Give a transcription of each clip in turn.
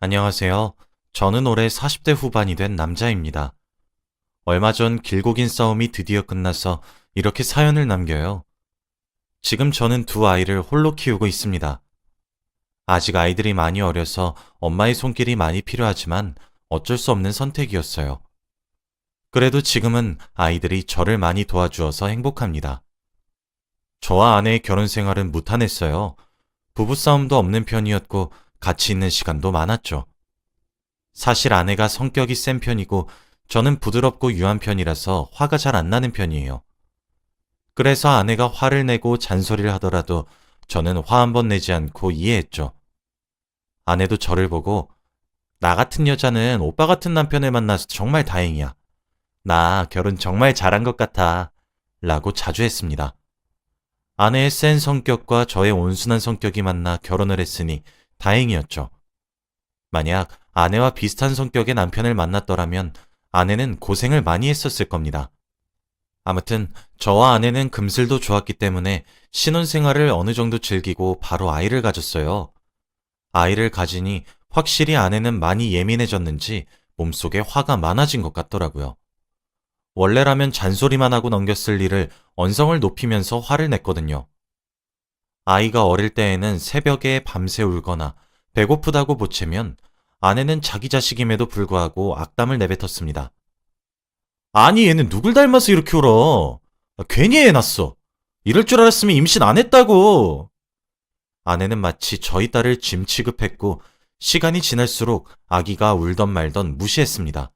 안녕하세요. 저는 올해 40대 후반이 된 남자입니다. 얼마 전 길고 긴 싸움이 드디어 끝나서 이렇게 사연을 남겨요. 지금 저는 두 아이를 홀로 키우고 있습니다. 아직 아이들이 많이 어려서 엄마의 손길이 많이 필요하지만 어쩔 수 없는 선택이었어요. 그래도 지금은 아이들이 저를 많이 도와주어서 행복합니다. 저와 아내의 결혼 생활은 무탄했어요. 부부싸움도 없는 편이었고 같이 있는 시간도 많았죠. 사실 아내가 성격이 센 편이고 저는 부드럽고 유한 편이라서 화가 잘 안 나는 편이에요. 그래서 아내가 화를 내고 잔소리를 하더라도 저는 화 한 번 내지 않고 이해했죠. 아내도 저를 보고 나 같은 여자는 오빠 같은 남편을 만나서 정말 다행이야. 나 결혼 정말 잘한 것 같아. 라고 자주 했습니다. 아내의 센 성격과 저의 온순한 성격이 만나 결혼을 했으니 다행이었죠. 만약 아내와 비슷한 성격의 남편을 만났더라면 아내는 고생을 많이 했었을 겁니다. 아무튼 저와 아내는 금슬도 좋았기 때문에 신혼생활을 어느 정도 즐기고 바로 아이를 가졌어요. 아이를 가지니 확실히 아내는 많이 예민해졌는지 몸속에 화가 많아진 것 같더라고요. 원래라면 잔소리만 하고 넘겼을 일을 언성을 높이면서 화를 냈거든요. 아이가 어릴 때에는 새벽에 밤새 울거나 배고프다고 보채면 아내는 자기 자식임에도 불구하고 악담을 내뱉었습니다. 아니 얘는 누굴 닮아서 이렇게 울어? 괜히 애 낳았어. 이럴 줄 알았으면 임신 안 했다고. 아내는 마치 저희 딸을 짐 취급했고 시간이 지날수록 아기가 울던 말던 무시했습니다.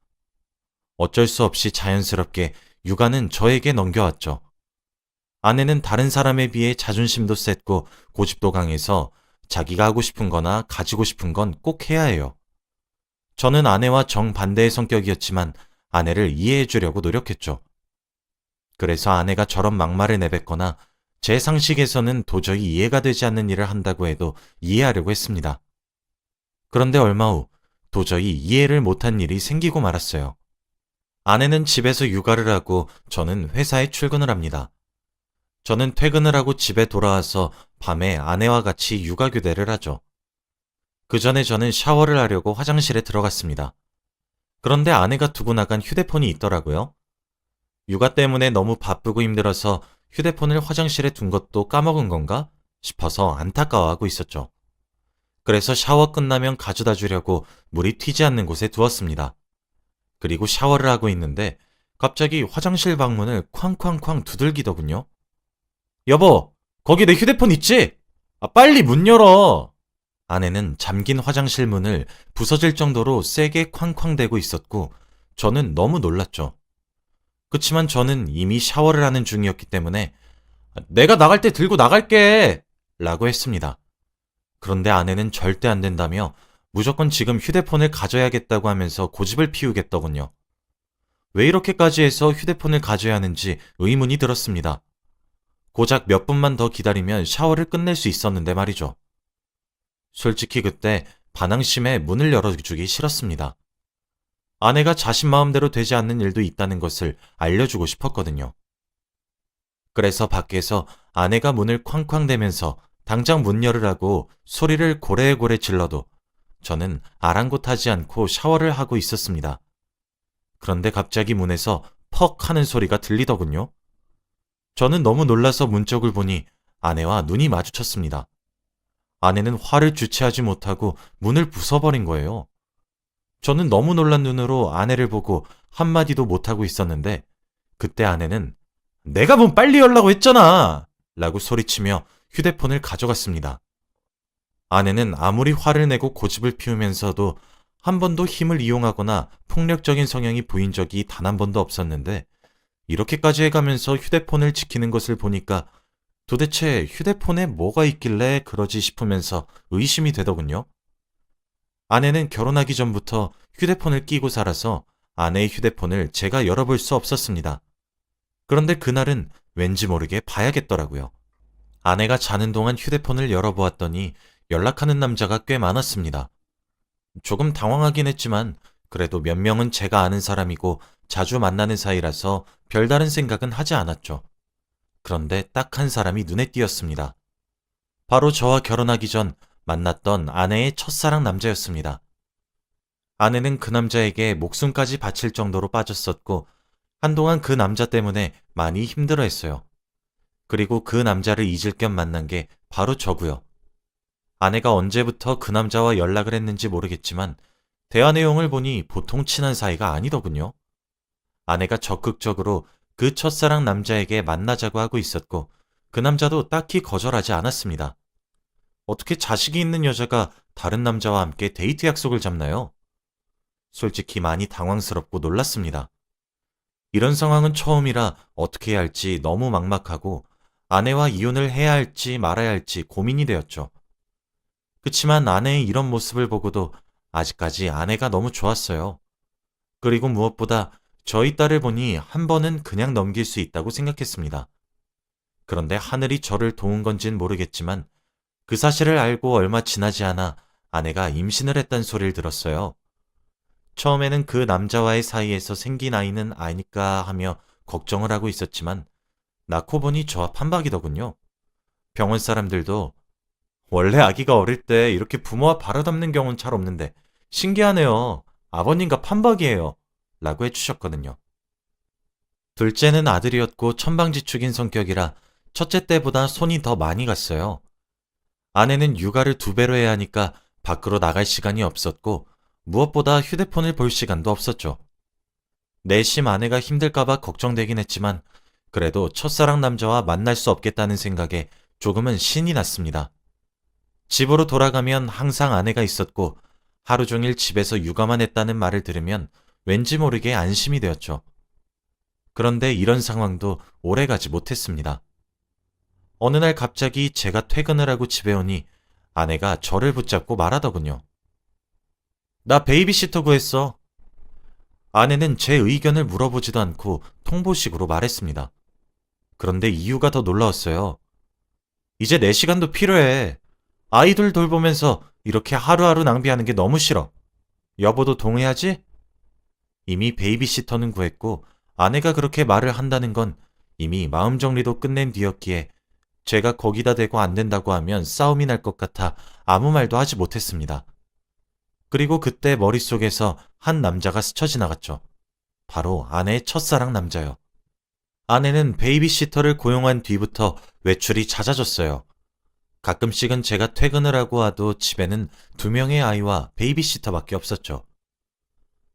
어쩔 수 없이 자연스럽게 육아는 저에게 넘겨왔죠. 아내는 다른 사람에 비해 자존심도 셌고 고집도 강해서 자기가 하고 싶은 거나 가지고 싶은 건 꼭 해야 해요. 저는 아내와 정반대의 성격이었지만 아내를 이해해 주려고 노력했죠. 그래서 아내가 저런 막말을 내뱉거나 제 상식에서는 도저히 이해가 되지 않는 일을 한다고 해도 이해하려고 했습니다. 그런데 얼마 후 도저히 이해를 못한 일이 생기고 말았어요. 아내는 집에서 육아를 하고 저는 회사에 출근을 합니다. 저는 퇴근을 하고 집에 돌아와서 밤에 아내와 같이 육아 교대를 하죠. 그 전에 저는 샤워를 하려고 화장실에 들어갔습니다. 그런데 아내가 두고 나간 휴대폰이 있더라고요. 육아 때문에 너무 바쁘고 힘들어서 휴대폰을 화장실에 둔 것도 까먹은 건가 싶어서 안타까워하고 있었죠. 그래서 샤워 끝나면 가져다 주려고 물이 튀지 않는 곳에 두었습니다. 그리고 샤워를 하고 있는데 갑자기 화장실 방문을 쾅쾅쾅 두들기더군요. 여보, 거기 내 휴대폰 있지? 빨리 문 열어! 아내는 잠긴 화장실 문을 부서질 정도로 세게 쾅쾅대고 있었고 저는 너무 놀랐죠. 그치만 저는 이미 샤워를 하는 중이었기 때문에 내가 나갈 때 들고 나갈게! 라고 했습니다. 그런데 아내는 절대 안 된다며 무조건 지금 휴대폰을 가져야겠다고 하면서 고집을 피우겠더군요. 왜 이렇게까지 해서 휴대폰을 가져야 하는지 의문이 들었습니다. 고작 몇 분만 더 기다리면 샤워를 끝낼 수 있었는데 말이죠. 솔직히 그때 반항심에 문을 열어주기 싫었습니다. 아내가 자신 마음대로 되지 않는 일도 있다는 것을 알려주고 싶었거든요. 그래서 밖에서 아내가 문을 쾅쾅 대면서 당장 문 열으라고 소리를 고래고래 질러도 저는 아랑곳하지 않고 샤워를 하고 있었습니다. 그런데 갑자기 문에서 퍽 하는 소리가 들리더군요. 저는 너무 놀라서 문 쪽을 보니 아내와 눈이 마주쳤습니다. 아내는 화를 주체하지 못하고 문을 부숴버린 거예요. 저는 너무 놀란 눈으로 아내를 보고 한마디도 못하고 있었는데 그때 아내는 내가 문 빨리 열라고 했잖아! 라고 소리치며 휴대폰을 가져갔습니다. 아내는 아무리 화를 내고 고집을 피우면서도 한 번도 힘을 이용하거나 폭력적인 성향이 보인 적이 단 한 번도 없었는데 이렇게까지 해가면서 휴대폰을 지키는 것을 보니까 도대체 휴대폰에 뭐가 있길래 그러지 싶으면서 의심이 되더군요. 아내는 결혼하기 전부터 휴대폰을 끼고 살아서 아내의 휴대폰을 제가 열어볼 수 없었습니다. 그런데 그날은 왠지 모르게 봐야겠더라고요. 아내가 자는 동안 휴대폰을 열어보았더니 연락하는 남자가 꽤 많았습니다. 조금 당황하긴 했지만 그래도 몇 명은 제가 아는 사람이고 자주 만나는 사이라서 별다른 생각은 하지 않았죠. 그런데 딱 한 사람이 눈에 띄었습니다. 바로 저와 결혼하기 전 만났던 아내의 첫사랑 남자였습니다. 아내는 그 남자에게 목숨까지 바칠 정도로 빠졌었고, 한동안 그 남자 때문에 많이 힘들어했어요. 그리고 그 남자를 잊을 겸 만난 게 바로 저고요. 아내가 언제부터 그 남자와 연락을 했는지 모르겠지만 대화 내용을 보니 보통 친한 사이가 아니더군요. 아내가 적극적으로 그 첫사랑 남자에게 만나자고 하고 있었고 그 남자도 딱히 거절하지 않았습니다. 어떻게 자식이 있는 여자가 다른 남자와 함께 데이트 약속을 잡나요? 솔직히 많이 당황스럽고 놀랐습니다. 이런 상황은 처음이라 어떻게 해야 할지 너무 막막하고 아내와 이혼을 해야 할지 말아야 할지 고민이 되었죠. 그치만 아내의 이런 모습을 보고도 아직까지 아내가 너무 좋았어요. 그리고 무엇보다 저희 딸을 보니 한 번은 그냥 넘길 수 있다고 생각했습니다. 그런데 하늘이 저를 도운 건진 모르겠지만 그 사실을 알고 얼마 지나지 않아 아내가 임신을 했다는 소리를 들었어요. 처음에는 그 남자와의 사이에서 생긴 아이는 아닐까 하며 걱정을 하고 있었지만 낳고 보니 저와 판박이더군요. 병원 사람들도 원래 아기가 어릴 때 이렇게 부모와 바로잡는 경우는 잘 없는데 신기하네요. 아버님과 판박이에요. 라고 해주셨거든요. 둘째는 아들이었고 천방지축인 성격이라 첫째 때보다 손이 더 많이 갔어요. 아내는 육아를 2배로 해야 하니까 밖으로 나갈 시간이 없었고 무엇보다 휴대폰을 볼 시간도 없었죠. 내심 아내가 힘들까봐 걱정되긴 했지만 그래도 첫사랑 남자와 만날 수 없겠다는 생각에 조금은 신이 났습니다. 집으로 돌아가면 항상 아내가 있었고 하루 종일 집에서 육아만 했다는 말을 들으면 왠지 모르게 안심이 되었죠. 그런데 이런 상황도 오래가지 못했습니다. 어느 날 갑자기 제가 퇴근을 하고 집에 오니 아내가 저를 붙잡고 말하더군요. 나 베이비시터 구했어. 아내는 제 의견을 물어보지도 않고 통보식으로 말했습니다. 그런데 이유가 더 놀라웠어요. 이제 내 시간도 필요해. 아이들 돌보면서 이렇게 하루하루 낭비하는 게 너무 싫어. 여보도 동의하지? 이미 베이비시터는 구했고 아내가 그렇게 말을 한다는 건 이미 마음 정리도 끝낸 뒤였기에 제가 거기다 대고 안 된다고 하면 싸움이 날 것 같아 아무 말도 하지 못했습니다. 그리고 그때 머릿속에서 한 남자가 스쳐 지나갔죠. 바로 아내의 첫사랑 남자요. 아내는 베이비시터를 고용한 뒤부터 외출이 잦아졌어요. 가끔씩은 제가 퇴근을 하고 와도 집에는 2명의 아이와 베이비시터밖에 없었죠.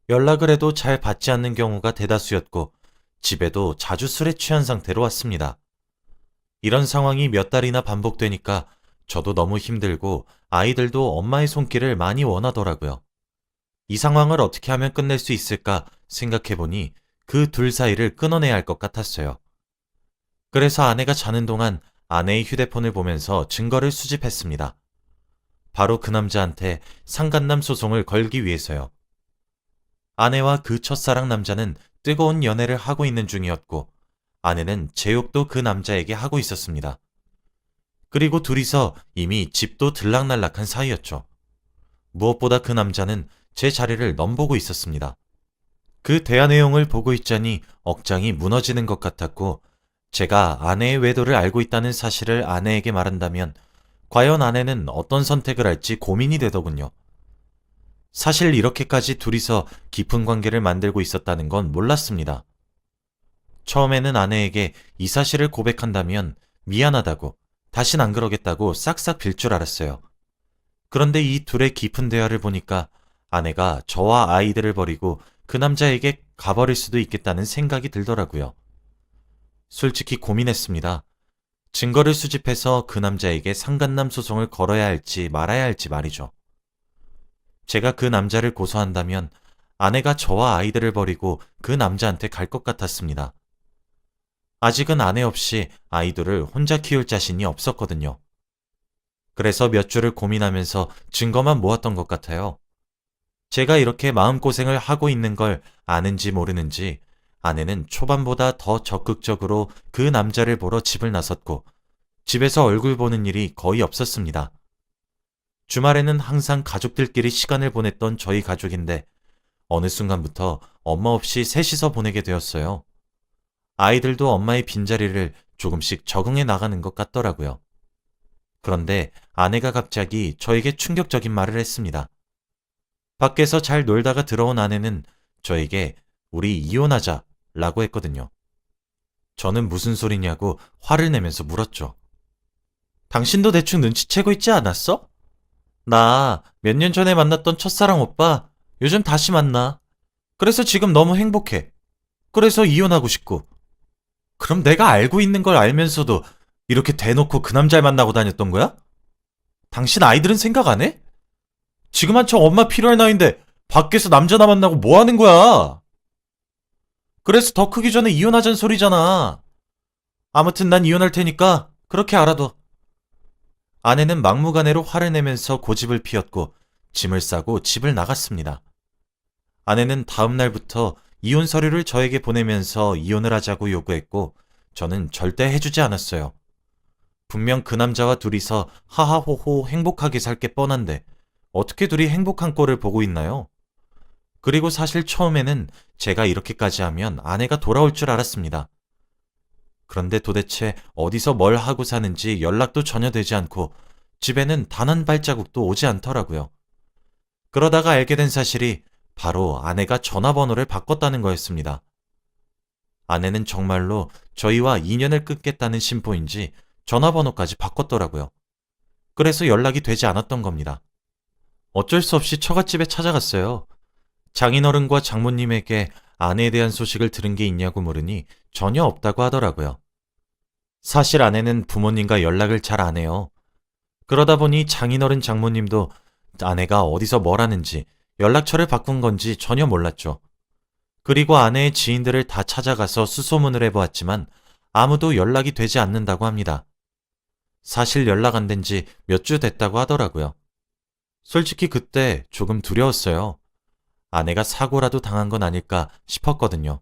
연락을 해도 잘 받지 않는 경우가 대다수였고 집에도 자주 술에 취한 상태로 왔습니다. 이런 상황이 몇 달이나 반복되니까 저도 너무 힘들고 아이들도 엄마의 손길을 많이 원하더라고요. 이 상황을 어떻게 하면 끝낼 수 있을까 생각해보니 그 둘 사이를 끊어내야 할 것 같았어요. 그래서 아내가 자는 동안 아내의 휴대폰을 보면서 증거를 수집했습니다. 바로 그 남자한테 상간남 소송을 걸기 위해서요. 아내와 그 첫사랑 남자는 뜨거운 연애를 하고 있는 중이었고 아내는 제 욕도 그 남자에게 하고 있었습니다. 그리고 둘이서 이미 집도 들락날락한 사이였죠. 무엇보다 그 남자는 제 자리를 넘보고 있었습니다. 그 대화 내용을 보고 있자니 억장이 무너지는 것 같았고 제가 아내의 외도를 알고 있다는 사실을 아내에게 말한다면 과연 아내는 어떤 선택을 할지 고민이 되더군요. 사실 이렇게까지 둘이서 깊은 관계를 만들고 있었다는 건 몰랐습니다. 처음에는 아내에게 이 사실을 고백한다면 미안하다고 다신 안 그러겠다고 싹싹 빌 줄 알았어요. 그런데 이 둘의 깊은 대화를 보니까 아내가 저와 아이들을 버리고 그 남자에게 가버릴 수도 있겠다는 생각이 들더라고요. 솔직히 고민했습니다. 증거를 수집해서 그 남자에게 상간남 소송을 걸어야 할지 말아야 할지 말이죠. 제가 그 남자를 고소한다면 아내가 저와 아이들을 버리고 그 남자한테 갈 것 같았습니다. 아직은 아내 없이 아이들을 혼자 키울 자신이 없었거든요. 그래서 몇 주를 고민하면서 증거만 모았던 것 같아요. 제가 이렇게 마음고생을 하고 있는 걸 아는지 모르는지 아내는 초반보다 더 적극적으로 그 남자를 보러 집을 나섰고 집에서 얼굴 보는 일이 거의 없었습니다. 주말에는 항상 가족들끼리 시간을 보냈던 저희 가족인데 어느 순간부터 엄마 없이 셋이서 보내게 되었어요. 아이들도 엄마의 빈자리를 조금씩 적응해 나가는 것 같더라고요. 그런데 아내가 갑자기 저에게 충격적인 말을 했습니다. 밖에서 잘 놀다가 들어온 아내는 저에게 우리 이혼하자라고 했거든요. 저는 무슨 소리냐고 화를 내면서 물었죠. 당신도 대충 눈치채고 있지 않았어? 나 몇 년 전에 만났던 첫사랑 오빠 요즘 다시 만나. 그래서 지금 너무 행복해. 그래서 이혼하고 싶고. 그럼 내가 알고 있는 걸 알면서도 이렇게 대놓고 그 남자를 만나고 다녔던 거야? 당신 아이들은 생각 안 해? 지금 한창 엄마 필요할 나이인데 밖에서 남자나 만나고 뭐 하는 거야? 그래서 더 크기 전에 이혼하자는 소리잖아. 아무튼 난 이혼할 테니까 그렇게 알아둬. 아내는 막무가내로 화를 내면서 고집을 피웠고 짐을 싸고 집을 나갔습니다. 아내는 다음 날부터 이혼 서류를 저에게 보내면서 이혼을 하자고 요구했고 저는 절대 해주지 않았어요. 분명 그 남자와 둘이서 하하호호 행복하게 살 게 뻔한데 어떻게 둘이 행복한 꼴을 보고 있나요? 그리고 사실 처음에는 제가 이렇게까지 하면 아내가 돌아올 줄 알았습니다. 그런데 도대체 어디서 뭘 하고 사는지 연락도 전혀 되지 않고 집에는 단 한 발자국도 오지 않더라고요. 그러다가 알게 된 사실이 바로 아내가 전화번호를 바꿨다는 거였습니다. 아내는 정말로 저희와 인연을 끊겠다는 심보인지 전화번호까지 바꿨더라고요. 그래서 연락이 되지 않았던 겁니다. 어쩔 수 없이 처갓집에 찾아갔어요. 장인어른과 장모님에게 아내에 대한 소식을 들은 게 있냐고 물으니 전혀 없다고 하더라고요. 사실 아내는 부모님과 연락을 잘 안 해요. 그러다 보니 장인어른 장모님도 아내가 어디서 뭘 하는지 연락처를 바꾼 건지 전혀 몰랐죠. 그리고 아내의 지인들을 다 찾아가서 수소문을 해보았지만 아무도 연락이 되지 않는다고 합니다. 사실 연락 안 된 지 몇 주 됐다고 하더라고요. 솔직히 그때 조금 두려웠어요. 아내가 사고라도 당한 건 아닐까 싶었거든요.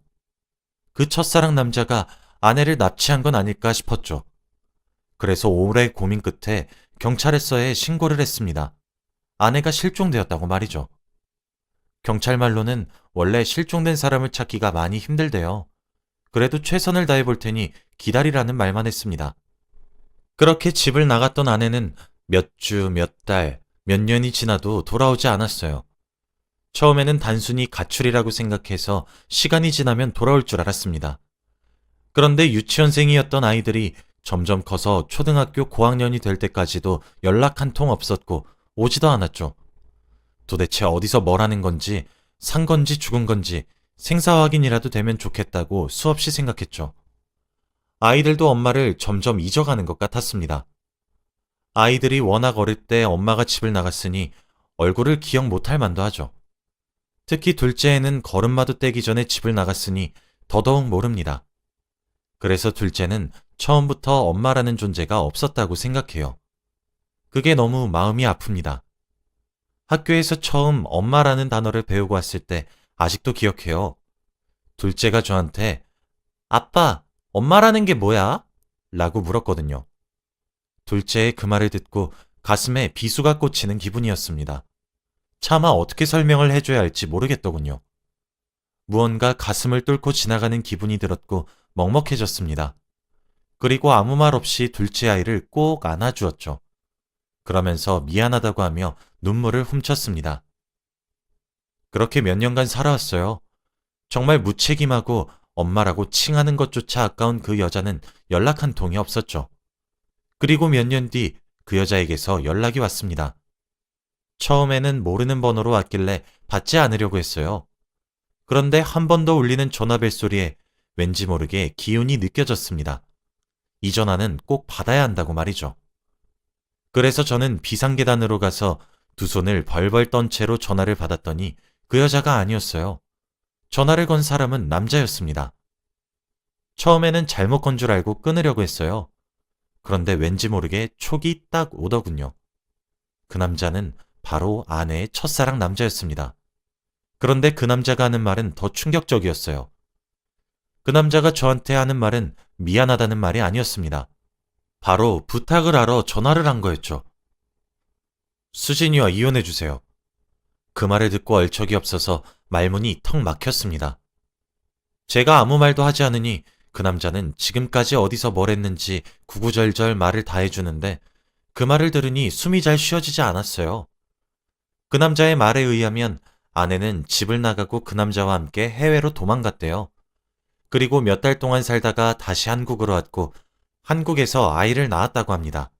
그 첫사랑 남자가 아내를 납치한 건 아닐까 싶었죠. 그래서 오래 고민 끝에 경찰서에 신고를 했습니다. 아내가 실종되었다고 말이죠. 경찰 말로는 원래 실종된 사람을 찾기가 많이 힘들대요. 그래도 최선을 다해 볼 테니 기다리라는 말만 했습니다. 그렇게 집을 나갔던 아내는 몇 주, 몇 달, 몇 년이 지나도 돌아오지 않았어요. 처음에는 단순히 가출이라고 생각해서 시간이 지나면 돌아올 줄 알았습니다. 그런데 유치원생이었던 아이들이 점점 커서 초등학교 고학년이 될 때까지도 연락 한 통 없었고 오지도 않았죠. 도대체 어디서 뭘 하는 건지, 산 건지 죽은 건지 생사 확인이라도 되면 좋겠다고 수없이 생각했죠. 아이들도 엄마를 점점 잊어가는 것 같았습니다. 아이들이 워낙 어릴 때 엄마가 집을 나갔으니 얼굴을 기억 못할 만도 하죠. 특히 둘째에는 걸음마도 떼기 전에 집을 나갔으니 더더욱 모릅니다. 그래서 둘째는 처음부터 엄마라는 존재가 없었다고 생각해요. 그게 너무 마음이 아픕니다. 학교에서 처음 엄마라는 단어를 배우고 왔을 때 아직도 기억해요. 둘째가 저한테 아빠, 엄마라는 게 뭐야? 라고 물었거든요. 둘째의 그 말을 듣고 가슴에 비수가 꽂히는 기분이었습니다. 차마 어떻게 설명을 해줘야 할지 모르겠더군요. 무언가 가슴을 뚫고 지나가는 기분이 들었고 먹먹해졌습니다. 그리고 아무 말 없이 둘째 아이를 꼭 안아주었죠. 그러면서 미안하다고 하며 눈물을 훔쳤습니다. 그렇게 몇 년간 살아왔어요. 정말 무책임하고 엄마라고 칭하는 것조차 아까운 그 여자는 연락 한 통이 없었죠. 그리고 몇 년 뒤 그 여자에게서 연락이 왔습니다. 처음에는 모르는 번호로 왔길래 받지 않으려고 했어요. 그런데 한 번 더 울리는 전화벨 소리에 왠지 모르게 기운이 느껴졌습니다. 이 전화는 꼭 받아야 한다고 말이죠. 그래서 저는 비상계단으로 가서 두 손을 벌벌 떤 채로 전화를 받았더니 그 여자가 아니었어요. 전화를 건 사람은 남자였습니다. 처음에는 잘못 건 줄 알고 끊으려고 했어요. 그런데 왠지 모르게 촉이 딱 오더군요. 그 남자는 바로 아내의 첫사랑 남자였습니다. 그런데 그 남자가 하는 말은 더 충격적이었어요. 그 남자가 저한테 하는 말은 미안하다는 말이 아니었습니다. 바로 부탁을 하러 전화를 한 거였죠. 수진이와 이혼해주세요. 그 말을 듣고 얼척이 없어서 말문이 턱 막혔습니다. 제가 아무 말도 하지 않으니 그 남자는 지금까지 어디서 뭘 했는지 구구절절 말을 다 해주는데 그 말을 들으니 숨이 잘 쉬어지지 않았어요. 그 남자의 말에 의하면 아내는 집을 나가고 그 남자와 함께 해외로 도망갔대요. 그리고 몇 달 동안 살다가 다시 한국으로 왔고 한국에서 아이를 낳았다고 합니다.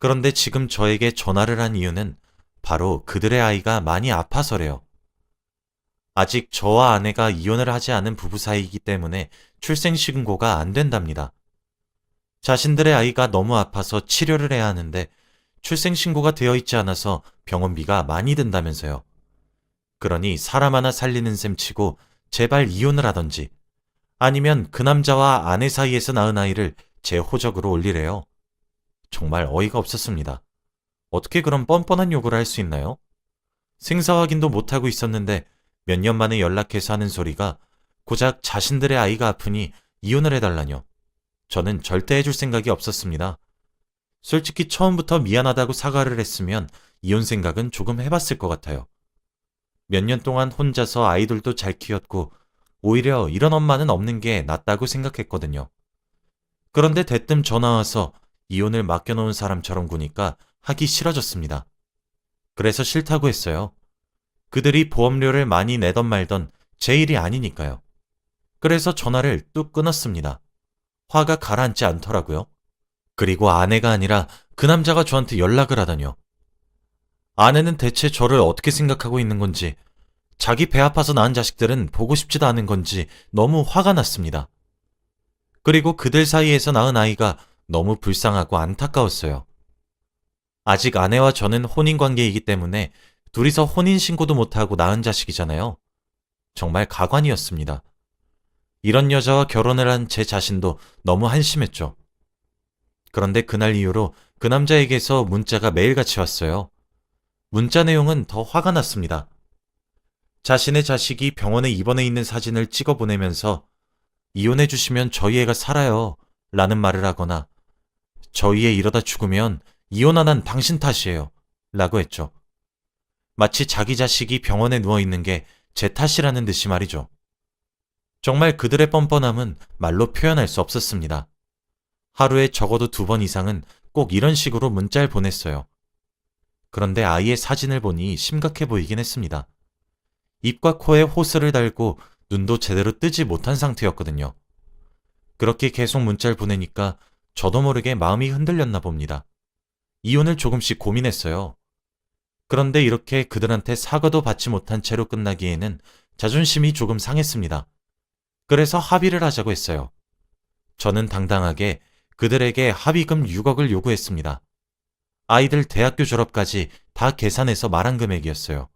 그런데 지금 저에게 전화를 한 이유는 바로 그들의 아이가 많이 아파서래요. 아직 저와 아내가 이혼을 하지 않은 부부 사이이기 때문에 출생신고가 안 된답니다. 자신들의 아이가 너무 아파서 치료를 해야 하는데 출생신고가 되어 있지 않아서 병원비가 많이 든다면서요. 그러니 사람 하나 살리는 셈 치고 제발 이혼을 하던지 아니면 그 남자와 아내 사이에서 낳은 아이를 제 호적으로 올리래요. 정말 어이가 없었습니다. 어떻게 그런 뻔뻔한 요구를 할 수 있나요? 생사 확인도 못하고 있었는데 몇 년 만에 연락해서 하는 소리가 고작 자신들의 아이가 아프니 이혼을 해달라뇨. 저는 절대 해줄 생각이 없었습니다. 솔직히 처음부터 미안하다고 사과를 했으면 이혼 생각은 조금 해봤을 것 같아요. 몇 년 동안 혼자서 아이들도 잘 키웠고 오히려 이런 엄마는 없는 게 낫다고 생각했거든요. 그런데 대뜸 전화 와서 이혼을 맡겨놓은 사람처럼 구니까 하기 싫어졌습니다. 그래서 싫다고 했어요. 그들이 보험료를 많이 내던 말던 제 일이 아니니까요. 그래서 전화를 뚝 끊었습니다. 화가 가라앉지 않더라고요. 그리고 아내가 아니라 그 남자가 저한테 연락을 하다뇨. 아내는 대체 저를 어떻게 생각하고 있는 건지, 자기 배 아파서 낳은 자식들은 보고 싶지도 않은 건지 너무 화가 났습니다. 그리고 그들 사이에서 낳은 아이가 너무 불쌍하고 안타까웠어요. 아직 아내와 저는 혼인관계이기 때문에 둘이서 혼인신고도 못하고 낳은 자식이잖아요. 정말 가관이었습니다. 이런 여자와 결혼을 한 제 자신도 너무 한심했죠. 그런데 그날 이후로 그 남자에게서 문자가 매일같이 왔어요. 문자 내용은 더 화가 났습니다. 자신의 자식이 병원에 입원해 있는 사진을 찍어 보내면서 이혼해 주시면 저희 애가 살아요 라는 말을 하거나 저희 애 이러다 죽으면 이혼 안 한 당신 탓이에요 라고 했죠. 마치 자기 자식이 병원에 누워 있는 게 제 탓이라는 듯이 말이죠. 정말 그들의 뻔뻔함은 말로 표현할 수 없었습니다. 하루에 적어도 2번 이상은 꼭 이런 식으로 문자를 보냈어요. 그런데 아이의 사진을 보니 심각해 보이긴 했습니다. 입과 코에 호스를 달고 눈도 제대로 뜨지 못한 상태였거든요. 그렇게 계속 문자를 보내니까 저도 모르게 마음이 흔들렸나 봅니다. 이혼을 조금씩 고민했어요. 그런데 이렇게 그들한테 사과도 받지 못한 채로 끝나기에는 자존심이 조금 상했습니다. 그래서 합의를 하자고 했어요. 저는 당당하게 그들에게 합의금 6억을 요구했습니다. 아이들 대학교 졸업까지 다 계산해서 말한 금액이었어요.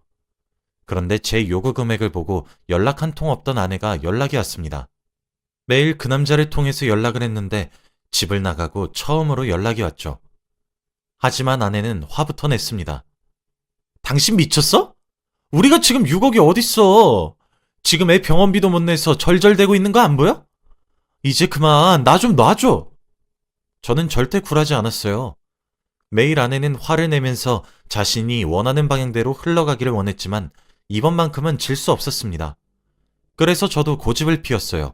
그런데 제 요구 금액을 보고 연락 한 통 없던 아내가 연락이 왔습니다. 매일 그 남자를 통해서 연락을 했는데 집을 나가고 처음으로 연락이 왔죠. 하지만 아내는 화부터 냈습니다. 당신 미쳤어? 우리가 지금 6억이 어딨어? 지금 애 병원비도 못 내서 절절대고 있는 거 안 보여? 이제 그만 나 좀 놔줘. 저는 절대 굴하지 않았어요. 매일 아내는 화를 내면서 자신이 원하는 방향대로 흘러가기를 원했지만 이번만큼은 질 수 없었습니다. 그래서 저도 고집을 피웠어요.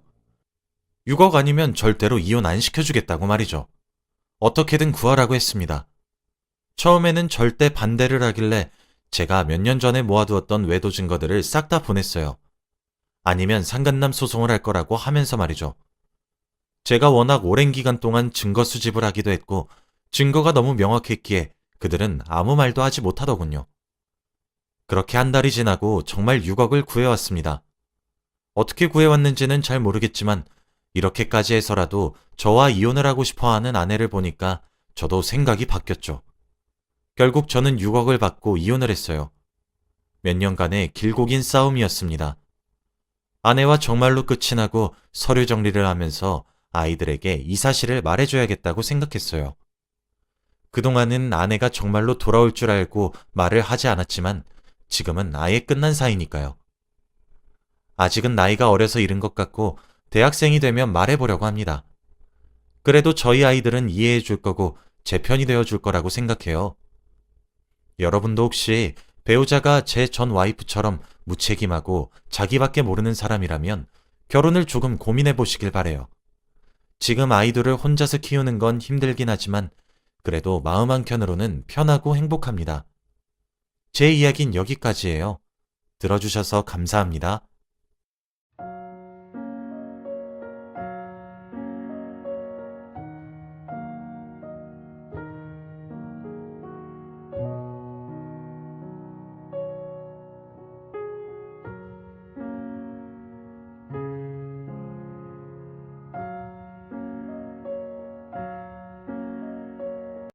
6억 아니면 절대로 이혼 안 시켜주겠다고 말이죠. 어떻게든 구하라고 했습니다. 처음에는 절대 반대를 하길래 제가 몇 년 전에 모아두었던 외도 증거들을 싹 다 보냈어요. 아니면 상간남 소송을 할 거라고 하면서 말이죠. 제가 워낙 오랜 기간 동안 증거 수집을 하기도 했고 증거가 너무 명확했기에 그들은 아무 말도 하지 못하더군요. 그렇게 한 달이 지나고 정말 6억을 구해왔습니다. 어떻게 구해왔는지는 잘 모르겠지만 이렇게까지 해서라도 저와 이혼을 하고 싶어하는 아내를 보니까 저도 생각이 바뀌었죠. 결국 저는 6억을 받고 이혼을 했어요. 몇 년간의 길고 긴 싸움이었습니다. 아내와 정말로 끝이 나고 서류 정리를 하면서 아이들에게 이 사실을 말해줘야겠다고 생각했어요. 그동안은 아내가 정말로 돌아올 줄 알고 말을 하지 않았지만 지금은 아예 끝난 사이니까요. 아직은 나이가 어려서 이른 것 같고 대학생이 되면 말해보려고 합니다. 그래도 저희 아이들은 이해해 줄 거고 제 편이 되어 줄 거라고 생각해요. 여러분도 혹시 배우자가 제 전 와이프처럼 무책임하고 자기밖에 모르는 사람이라면 결혼을 조금 고민해 보시길 바래요. 지금 아이들을 혼자서 키우는 건 힘들긴 하지만 그래도 마음 한켠으로는 편하고 행복합니다. 제 이야기는 여기까지예요. 들어주셔서 감사합니다.